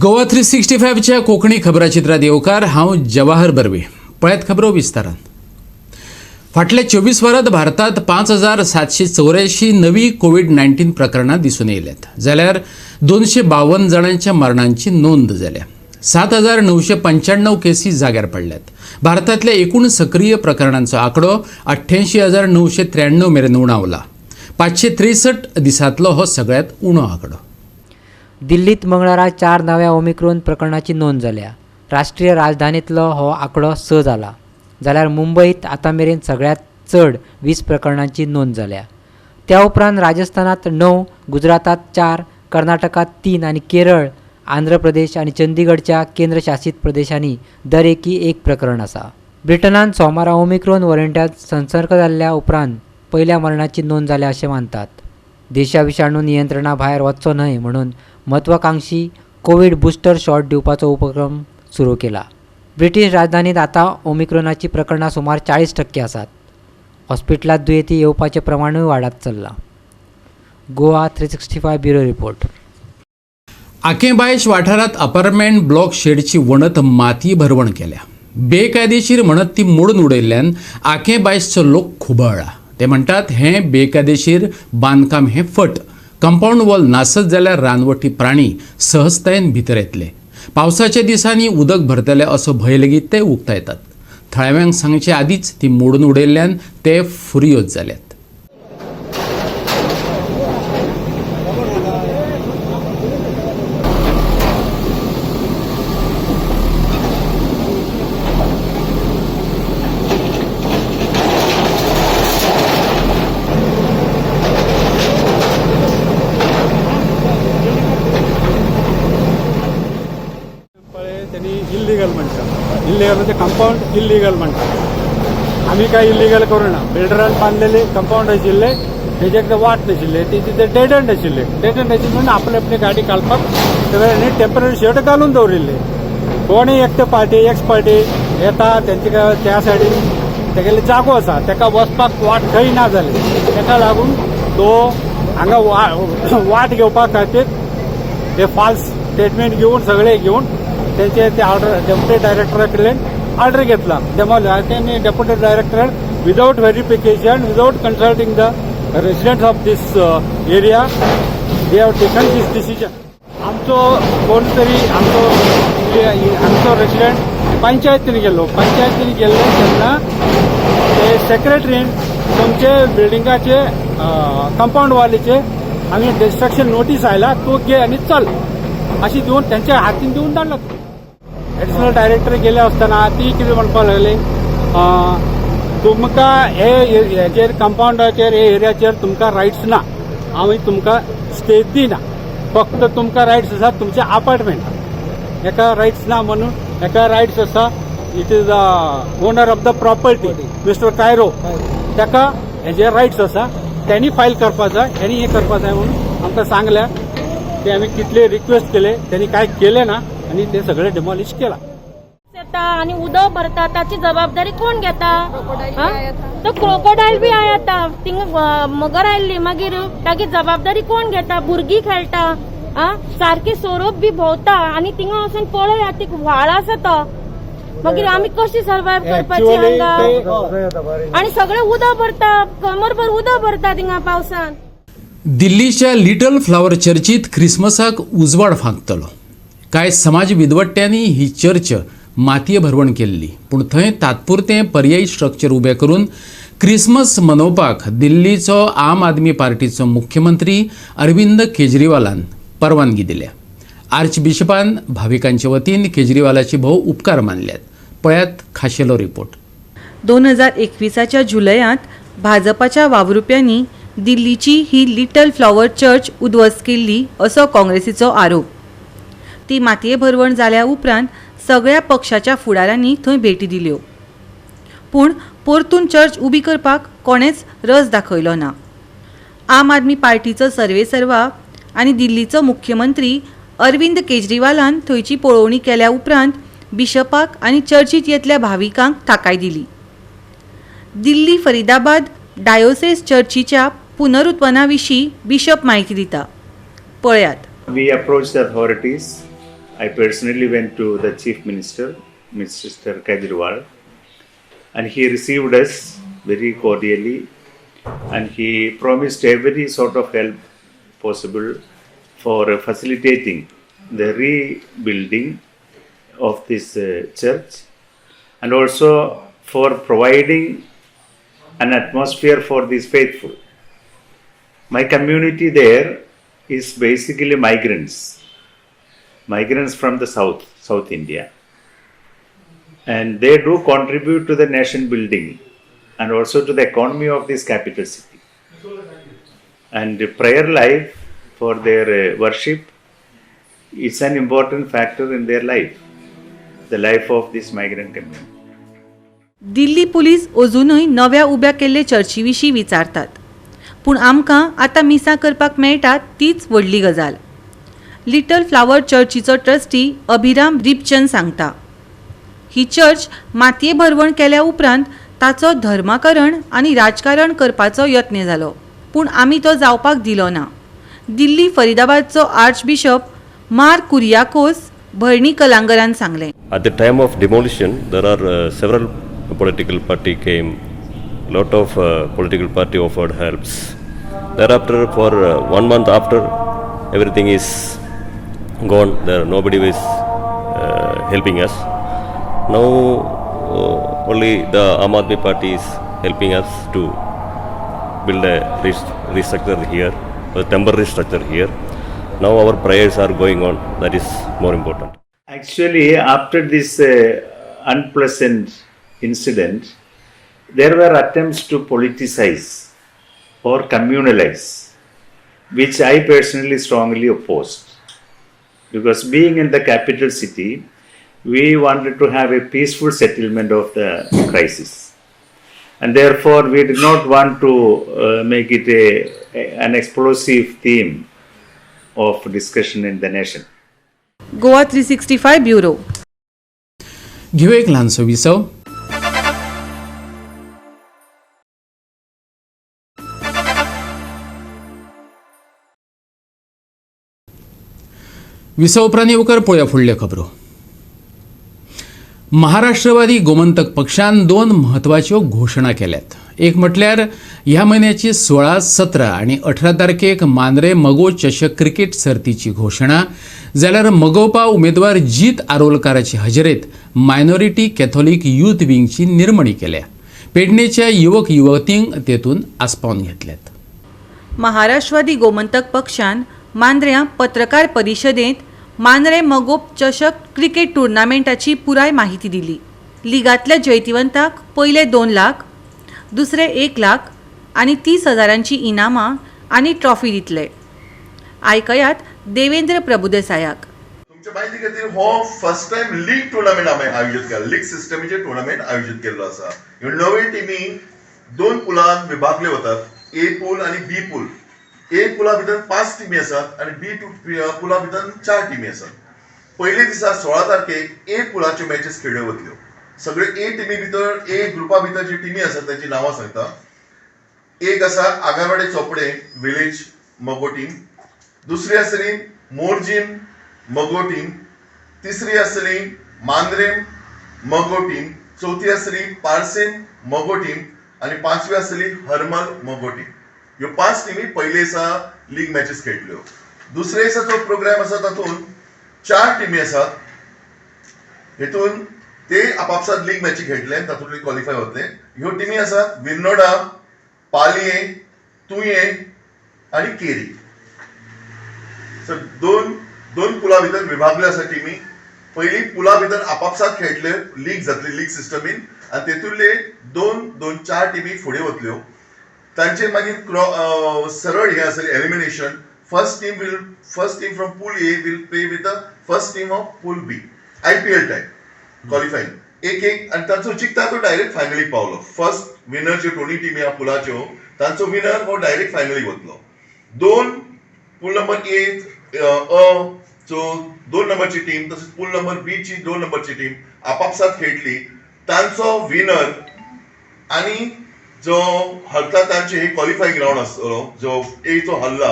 गोवा 365च्या कोकणी खबराचित्रात येवकार हांव जवाहर बर्वे. पळयत खबरो विस्तारान. फाटल्या 24 वरांत भारतात 5784 नवी कोविड-19 प्रकरणां दिसून येयल्यात. जाल्यार 252 जाणांच्या मरणांची नोंद जाल्या. 7995 केसी जाग्यार पडल्यात. भारतांतल्या एकूण सक्रिय प्रकरणांचो आंकडो 88,993 मेरेन उणावला. 563 दिसांतलो हो सगळ्यांत उणो आंकडो. दिल्लीत मंगळारा 4 नव्या ओमिक्रोन प्रकरणाची नोंद जाल्या. राष्ट्रीय राजधानीतलो हो आंकडो 6 जाला. जाल्यार मुंबईत आतां मेरेन सगळ्यांत चड 20 प्रकरणांची नोंद जाल्या. त्या उपरांत राजस्थानात 9, गुजरातात 4, कर्नाटकात 3 आनी केरळ, आंध्र प्रदेश आनी चंदीगडच्या केंद्रशासीत प्रदेशांनी दरेकी 1 प्रकरण आसा. ब्रिटनांत सोमारा ओमिक्रोन वरियंटांत संसर्ग जाल्ल्या उपरांत पयल्या मरणाची नोंद जाल्या अशें मानतात. देशा विशाणू नियंत्रणा भायर वचचो न्हय म्हणून म्हत्वाकांक्षी कोविड बुस्टर शॉट दिवपाचो उपक्रम सुरू केला. ब्रिटीश राजधानीत आतां ओमिक्रोनाची प्रकरणां सुमार 40% आसात. हॉस्पिटलांत दुयेंती येवपाचें प्रमाणूय वाडत चल्लां. Goa 365 bureau report. आकेबायश वाठारांत अपार्टमेंट ब्लॉक शेडची वणत माती भरवण केल्या. बेकायदेशीर म्हणत ती मोडून उडयल्ल्यान आकेबायशचो लोक खुबळ्ळा. ते म्हणटात हें बेकायदेशीर बांदकाम हें फट. कंपाऊंड वॉल नासत जाल्यार रानवटी प्राणी सहजतायेन भितर येतले. पावसाच्या दिसांनी उदक भरतले असो भंय लेगीत ते उक्तायतात. थळाव्यांक सांगचे आदींच ती मोडून उडयल्ल्यान ते फुर्योज जाल्यात. इल्लीगल म्हणतात. इल्लीगल म्हणजे कंपाऊंड इल्लीगल म्हणतात. आम्ही काय इल्लीगल करू ना. बिल्डरान बांधलेले कंपाऊंड आशिल्ले तेजे वाट नाशिल्ले ते तिथे डेड एंड आशिल्ले. डेड एंड आशिल्ले म्हणून आपली आपली गाडी काडपाक सगळ्यांनी टेम्पररी शेड घालून दवरिल्ले. कोणूय एकटे पार्टी एक्स पार्टी येता त्यांचे त्या सायडीन तेगेले जागो आसा तेका वचपाक वाट खंय ना जाली. तेका लागून तो हांगा वाट घेवपा खातीर ते फॉल्स स्टेटमेंट घेवन सगळे घेवन त्यांचे ते ऑर्डर डेप्युटी डायरेक्टरा कडल्यान ऑर्डर घेतला. त्यांनी deputy director without verification without consulting the residents of this area they have taken this decision. आमचो कोण तरी आमचो रेसिडेंट पंचायतीन गेल्लो. पंचायतीन गेल्ले तेन्ना ते सेक्रेटरीन तुमचे बिल्डिंगाचे कंपाऊंड वालीचे आम्ही डिस्ट्रक्शन नोटीस आयला तू घे आणि चल अशी देऊन त्यांच्या हातीन देऊन धाडला. एडिशनल डायरेक्टर गेले असताना ती कितें म्हणपाक लागली तुमकां हेचेर कंपाऊंडाचेर हे एरियाचेर तुमकां रायट्स ना. आमी तुमकां स्टे दिना. फक्त तुमकां रायट्स आसा तुमच्या अपार्टमेंटाक. एका रायट्स ना म्हणून एका रायट्स आसा it is owner of the property mister Cairo. ताका हेजे रायट्स आसा त्यांनी फायल करपा जाय हेणी हे करपा जाय म्हणून आमकां सांगल्या. ते आम्ही कितले रिक्वेस्ट केले त्यांनी काय केले ना आणि ते सगळे डिमॉलिश केला. आणि उदक भरता त्याची जबाबदारी कोण घेता. तो क्रोकोडायल बी आय आता थिंग मगर आयल्ली मागीर ताची जबाबदारी कोण घेता. भुरगीं खेळटा सारखी सोरोप बी भोंवता आणि थिंगा वचून पळया ती व्हाळ आसा तो मागीर आमी कशी सर्वायव करपाची हांगा. आणि सगळे उदक भरता कमरभर उदक भरता थिंगा पावसान. दिल्लीच्या लिटल फ्लावर चर्चीत क्रिसमसाक उजवाड फांकतलो. कांय समाज विदवट्यांनी ही चर्च मातये भरवण केल्ली. पूण थंय तात्पुरतें पर्यायी स्ट्रक्चर उबें करून क्रिसमस मनोवपाक दिल्लीचो आम आदमी पार्टीचो मुख्यमंत्री अरविंद केजरीवालान परवानगी दिल्या. आर्च बिशपान भाविकांचे वतीन केजरीवालाची भोव उपकार मानल्यात. पळयात खाशेलो रिपोर्ट. 2021च्या जुलयांत भाजपाच्या वावुरप्यांनी दिल्लीची ही लिटल फ्लॉवर चर्च उद्ध्वस्त केल्ली असो काँग्रेसीचो आरोप. ती मातये भरवण जाल्या उपरांत सगळ्या पक्षाच्या फुडाऱ्यांनी थंय भेटी दिल्यो. पूण परतून चर्च उबी करपाक कोणेच रस दाखयलो ना. आम आदमी पार्टीचो सर्वेसर्वा आनी दिल्लीचो मुख्यमंत्री अरविंद केजरीवालान थंयची पळोवणी केल्या उपरांत बिशपाक आनी चर्चीत येतल्या भाविकांक थाकाय दिली. दिल्ली फरीदाबाद डायोसेस चर्चीच्या पुनरुत्थाना विशीं बिशप म्हायती दिता. पळयात. We approached the authorities I personally went to the Chief Minister, Mr. Kejriwal, and he received us very cordially, and he promised every sort of help possible for facilitating the rebuilding of this church, and also for providing an atmosphere for these faithful. My community there is basically migrants from the South India, and they do contribute to the nation building and also to the economy of this capital city. And the prayer life for their worship is an important factor in their life, the life of this migrant community. Delhi police अजूनय नव्या उब्या केल्ले चर्ची विशीं विचारतात, पूण आमकां आतां मिसां करपाक मेळटात तीच व्हडली गजाल. लिटल फ्लावर चर्चीचो ट्रस्टी अभिराम रिपचंद सांगता, ही चर्च मातये भरवण केल्या उपरांत ताचो धर्माकरण आनी राजकारण करपाचो यत्न जालो, पूण आमी तो जावपाक दिलो ना. दिल्ली फरीदाबादचो आर्च बिशप मार कुरियाकोस भरणी कलांगरान सांगलें. At the time of demolition, there are several political party came. Lot of political party offered helps. Thereafter, for 1 month after, everything is gone. There nobody was helping us. Now only the Aam Aadmi Party is helping us to build a restructure here, a temporary structure here. Now our prayers are going on. That is more important. Actually, after this unpleasant incident, there were attempts to politicize or communalize, which I personally strongly opposed. Because being in the capital city, we wanted to have a peaceful settlement of the crisis. And therefore, we did not want to make it an explosive theme of discussion in the nation. Goa 365 bureau. घेऊ एक लहानसो विसव. विसव उपरांत येवकार पळोवया फुडल्यो खबरो. महाराष्ट्रवादी गोमंतक पक्षान 2 म्हत्वाच्यो घोशणा केल्यात. एक म्हटल्यार ह्या म्हयन्याची 16, 17 आनी 18 तारखेक मांद्रे मगो चषक क्रिकेट सर्तीची घोशणा, जाल्यार मगोवपा उमेदवार जीत आरोलकाराचे हजेरेत मायनॉरिटी कॅथॉलिक यूथ विंगची निर्मणी केल्या. पेडणेच्या युवक युवतींक तेतून आस्पावन घेतल्यात. महाराष्ट्रवादी गोमंतक पक्षान मांद्र्या पत्रकार परिशदेंत मांद्रे मगोप चषक क्रिकेट टुर्नामेंटाची पुराय माहिती दिली. लिगांतल्या जैतिवंतांक पयले 2 लाख, दुसरे 1 लाख आनी 30,000ची इनामां आनी ट्रॉफी दितले. आयकयात देवेंद्र प्रभुदेसायाक. तुमच्या म्हायती खातीर हो फर्स्ट टाइम लीग टुर्नामेंट आमी आयोजीत केला. लीग सिस्टमीचे टुर्नामेंट आयोजीत केल्लो आसा. ह्यो 9 टिमी 2 पुलांत विभागल्यो वतात, ए पूल आनी बी पूल. ए पुला भितर 5 टिमी आसात आनी बी पुला भितर 4 टिमी आसात. पयले दिसा 16 तारखेक ए पुलाच्यो मॅचेस खेळ्ळ्यो वतल्यो. सगळे ए टिमी भितर ए ग्रुपा भितर जी टिमी आसात तांची नांवां सांगता. एक आसा आगारवाडे चोपडे विलेज मगो टीम, दुसरी आसली मोरजीम मगो टीम, तिसरी आसली मांद्रेम मगो टीम, चौथी आसली पारसेम मगो टीम आनी 5वी आसली हरमल मगो टीम. ह्यो 5 टिमी पयले दिसा लीग मॅचेस खेळटल्यो. दुसरे दिसाचो प्रोग्राम आसा तातूंत 4 टिमी आसात. हेतून ते आपापसात लीग मॅची खेळटले, तातूंतले क्वॉलिफाय वतले. ह्यो टिमी आसात विर्नोडा, पालये, तुये आनी केरी. सो दोन पुला भितर विभागल्यो आसा टिमी. पयली पुला भितर आपापसात खेळटले, लीग जातली लीग सिस्टमीन, आनी तेतूंतले 2-4 टिमी फुडें वतल्यो. तांचे मागीर सरळ हे आसली elimination. First team from pool A will play with the first team of pool B. IPL type qualifying एक आनी तांचो जिखता तो डायरेक्ट फायनलीक पावलो. फर्स्ट विनर ज्यो 2 टिमी ह्या पुलाच्यो, तांचो विनर हो डायरेक्ट फायनलीक वतलो. 2 पूल नंबर ए जो 2 नंबरची टीम तसेच पूल नंबर बी ची 2 नंबरची टीम आपापसात खेळटली. तांचो विनर आनी जो हरता तांचे हे क्वॉलिफाईंग राउंड आसतलो, जो ए चो हरला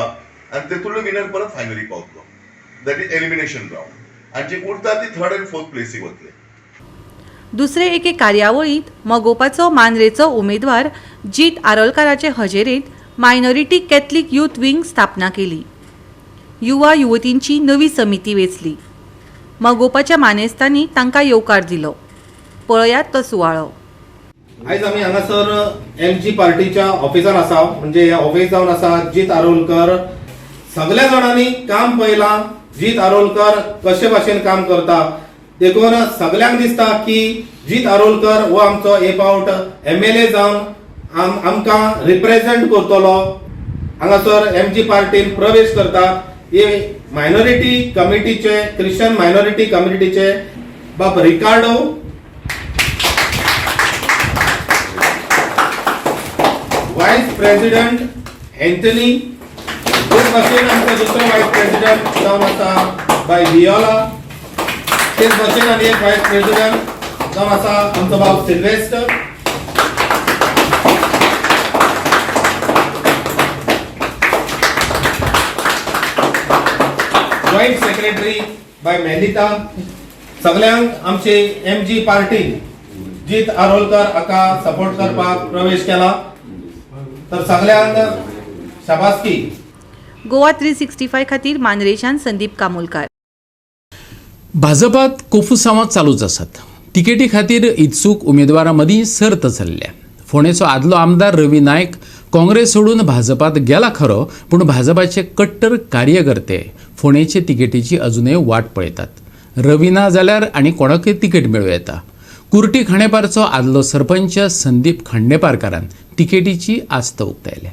आनी तेतूंतलो विनर परत फायनलीक पावतलो. That is elimination round. आणि जे उरतात ती थर्ड अँड फोर्थ प्लेसीक वतले. दुसरे एके कार्यावळीत मोगोपाचो मांद्रेचो उमेदवार जीत आरोलकाराचे हजेरेंत मायनॉरिटी कॅथलीक यूथ विंग स्थापना केली. युवा युवतींची नवी समिती वेंचली. मोगोपाच्या मानेस्तांनी तांकां येवकार दिलो. पळयात तो सुवाळो. आयज आमी हांगासर एमजी पार्टीच्या ऑफिसार आसा. म्हणजे ह्या ऑफिस जावन आसा जीत आरोलकर. सगळ्या जाणांनी काम पळयलां. जीत आरोलकर कशे भाशेन काम करता देखून सगळ्यांक दिसता की जीत आरोलकर हो आमचो एक फावट MLA जावन आमकां रिप्रेझेंट करतलो. हांगासर एमजी पार्टीन प्रवेश करता. हे मायनॉरिटी कमिटीचे क्रिश्चन मायनॉरिटी कम्युनिटीचे बाब रिकार्डो, वायस प्रेसिडेंट एंथनी, तेच भाशेन आमचो दुसरो वायस प्रेसिडेंट जावन आसा बाय वियोला. तेच भाशेन आनी एक वायस प्रेसिडेंट जावन आसा आमचो बाब सिल्वेस्टर. जॉइंट सेक्रेटरी बाय मेलिता. सगळ्यांक आमची एमजी पार्टी जीत आरोलकर हाका सपोर्ट करपाक प्रवेश केला. तर सगळ्यांक शाबासकी. गोवा 365 खातीर मांद्रेच्यान संदीप कामोलकार. भाजपात कोफूसांवां चालूच आसात. तिकेटी खातीर इत्सूक उमेदवारां मदीं सर्त चल्ल्या. फोंडेचो आदलो आमदार रवी नायक काँग्रेस सोडून भाजपात गेला खरो, पूण भाजपाचे कट्टर कार्यकर्ते फोंडेचे तिकेटीची अजूनय वाट पळयतात. रवी ना जाल्यार आनी कोणाकय तिकेट मेळूं येता. कुर्टी खांडेपारचो आदलो सरपंच संदीप खांडेपारकारान तिकेटीची आस्त उक्तायल्या.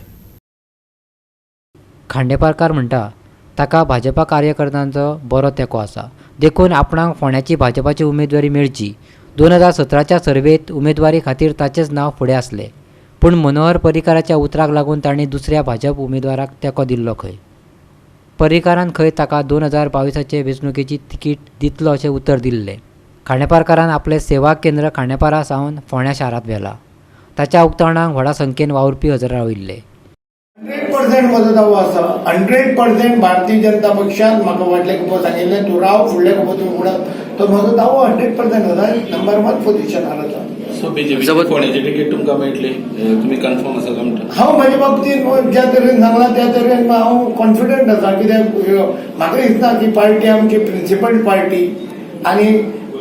खांडेपारकार म्हणटा ताका भाजपा कार्यकर्त्यांचो बरो तेंको आसा. देखून आपणाक फोंड्याची भाजपाची उमेदवारी मेळची. 2017च्या सर्वेत उमेदवारी खातीर ताचेच नांव फुडें आसलें, पूण मनोहर पर्रीकाराच्या उतराक लागून तांणी दुसऱ्या भाजप उमेदवाराक तेंको दिल्लो खंय. पर्रीकारान खंय ताका 2022चे वेंचणुकेची तिकीट दितलो अशें उतर दिल्लें. खांडेपारकारान आपलें सेवा केंद्र खांडेपारा सावन फोंड्या शारांत व्हेलां. ताच्या उक्तावणाक व्हडा संख्येन वावुरपी हजर राविल्ले. 100% म्हजो दावो आसा. 100% भारतीय जनता पक्षान म्हाका फाटले खेपो सांगिल्लें तूं राव, फुडले खेपो तूं फुडात. तो म्हजो दावो 100% आसा. नंबर 1 पोझिशनार आसा. सो बीजेपी फोंड्याची तिकेट तुमकां मेळटली, तुमी कन्फर्म आसा काय म्हणटा? हांव म्हज्या बाबतींत ज्या तरेन सांगलां त्या तरेन हांव कॉन्फिडंट आसा. कित्याक म्हाका दिसना की पार्टी आमची प्रिन्सिपल पार्टी आनी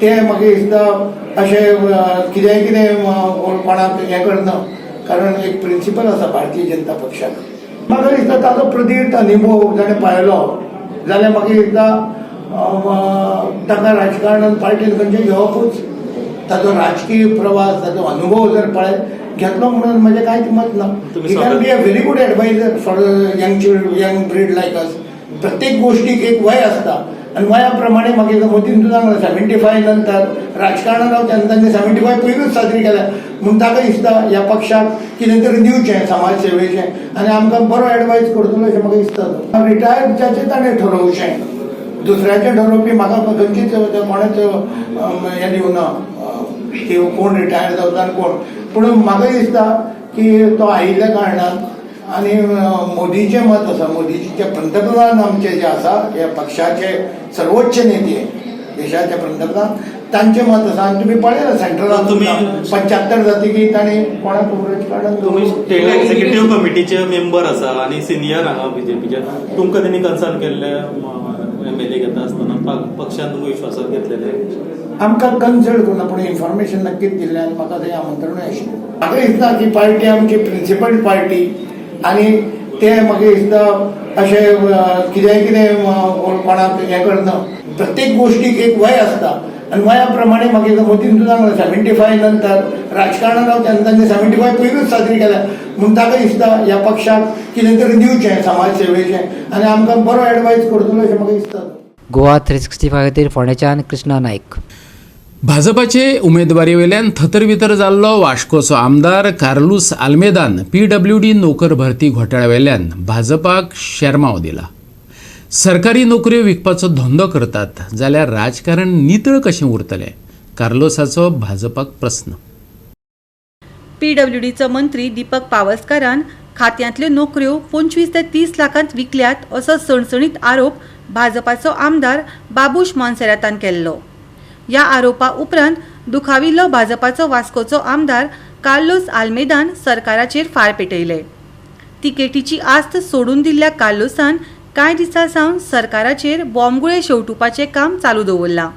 ते म्हाका दिसता अशें कितें कोणाक हें करना. कारण एक प्रिन्सिपल आसा भारतीय जनता पक्षाक. म्हाका दिसता ताचो प्रदीर्घ अनुभव जाणें पळयलो जाल्यार म्हाका दिसता ताका राजकारणांत पार्टीन खंयचे घेवपूच. ताचो राजकीय प्रवास, ताचो अनुभव जर पळयत घेतलो म्हणून म्हजें कांयच मत ना. He can be a very good advisor for young breed like us. प्रत्येक गोष्टीक एक वय आसता आनी वया प्रमाणे म्हाका दिसता मोदीन तुका 75 नंतर राजकारणांत रावता तांणी 75 पयलींच साजरी केल्या. म्हूण ताका दिसता ह्या पक्षाक कितें तरी दिवचें समाज सेवेचें आनी आमकां बरो एडवायस करतलो अशें म्हाका दिसता. रिटायर जाचें ताणें ठरोवचें. दुसऱ्याचें ठरोवपी म्हाका खंयचीच कोणेच हें दिवना की कोण रिटायर जावता आनी कोण. पूण म्हाका दिसता की तो आयिल्ल्या कारणान आनी मोदीचें मत आसा. मोदीचे पंतप्रधान आमचे जे आसा हे पक्षाचे सर्वोच्च नेते देशाचे पंतप्रधान तांचें मत आसा. आनी तुमी पळयलां सेंट्रलांत 75 जातकीर ताणें कोणाक राजकारणांत तुम्ही स्टेट एक्झिक्युटिव्ह कमिटीचे मेंबर आसा आनी सिनियर हांगा बीजेपीचे. तुमकां तेणी कन्सल्ट केल्ले MLA घेता आसतना पक्षान तुमी विश्वासात घेतलेले? आमकां कन्सल्ट करुना पूण इन्फॉर्मेशन नक्कीच दिल्लें आनी म्हाका थंय आमंत्रणूय आशिल्लें. म्हाका दिसता की पार्टी आमची प्रिन्सिपल पार्टी आनी ते म्हाका दिसता अशें कितें कोणाक हें करना. प्रत्येक गोष्टीक एक वय आसता आनी वया प्रमाणे म्हाका दिसता मोदीन तुका 75 नंतर राजकारणांत रावता तांणी 75 पयलींच साजरी केल्या. म्हूण ताका दिसता ह्या पक्षाक कितें तरी दिवचें समाज सेवेचें आनी आमकां बरो एडवायस करतलो अशें म्हाका दिसता. गोवा 365 खातीर फोंडेच्यान कृष्णा नायक. भाजपाचे उमेदवारी वयल्यान थतरभितर जाल्लो वास्कोचो आमदार कार्लूस आल्मेदान PWD नोकर भरती घोटाळ्या वयल्यान भाजपाक शेरमाव दिला. सरकारी नोकऱ्यो विकपाचो धंदो करतात जाल्यार राजकारण नितळ कशें उरतलें? कार्लोसाचो भाजपाक प्रस्न. PWDचो मंत्री दीपक पावसकारान खात्यांतल्यो नोकऱ्यो 25 ते 30 लाखांत विकल्यात असो सणसणीत आरोप भाजपाचो आमदार बाबूश मोन्सेरातान केल्लो. ह्या आरोपा उपरांत दुखाविल्लो भाजपाचो वास्कोचो आमदार कार्लोस आल्मेदान सरकाराचेर फाळ पेटयले. तिकेटीची आस्त सोडून दिल्ल्या कार्लोसान कांय दिसां सावन सरकाराचेर बॉम्बगुळे शेवटुपाचें काम चालू दवरलां.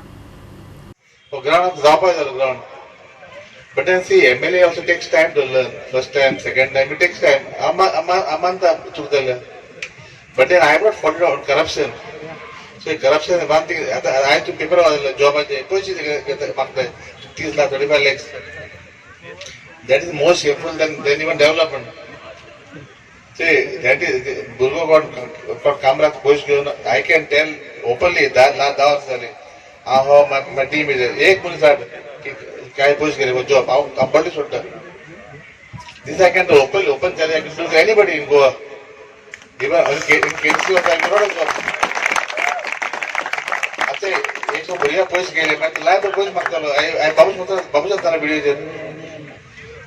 Ground जावपाक जाय ground. But then see, MLA also takes time to learn. First time, second time, it takes time. Amanta took the learn. But then I have not followed on corruption. So corruption is one thing. I have to paper on the job. Police get 30 lakh, 35 lakhs. That is more shameful than even development. See, that is Burgo got Kamrat push given. I can tell openly that was my team is एक police काय police गेले job हांव कंपल्टली सोडटा. This I can do open challenge. I can do to anybody in Goa. Even in KC also I cannot job. अच्छा एक सौ बढ़िया police गेले मैं लाइव पर पुलिस मागतालो. I बाबूच ताना व्हिडिओ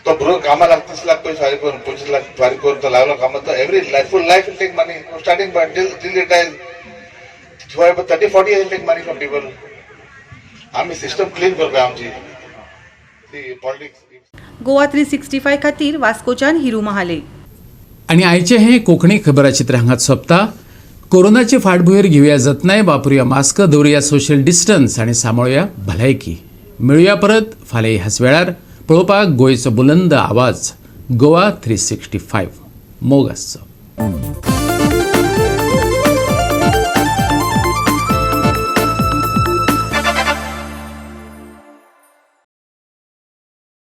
तो बरोबर कामाला 30 लाख पैसे फारीक करून 25 लाख फारीक करून तो लावला कामात तो every full life will take money starting point till it dies. For 30-40 years take money from people. आम्ही सिस्टम क्लीन करता आमची पॉलिटिक्स. गोवा 365 खातीर वास्कोच्यान हिरू महाले. आणि आयचे हे कोकणी खबराचित्र हांगाच सोंपता. कोरोनाची फाटभुंयेर घेवया जतनाय, वापरुया मास्क, दवरुया सोशल डिस्टन्स आणि सांबाळुया भलायकी. मेळुया परत फाल्यां ह्याच वेळार. पळोवपाक गोंयचो बुलंद आवाज गोवा 365 मोग आसचो.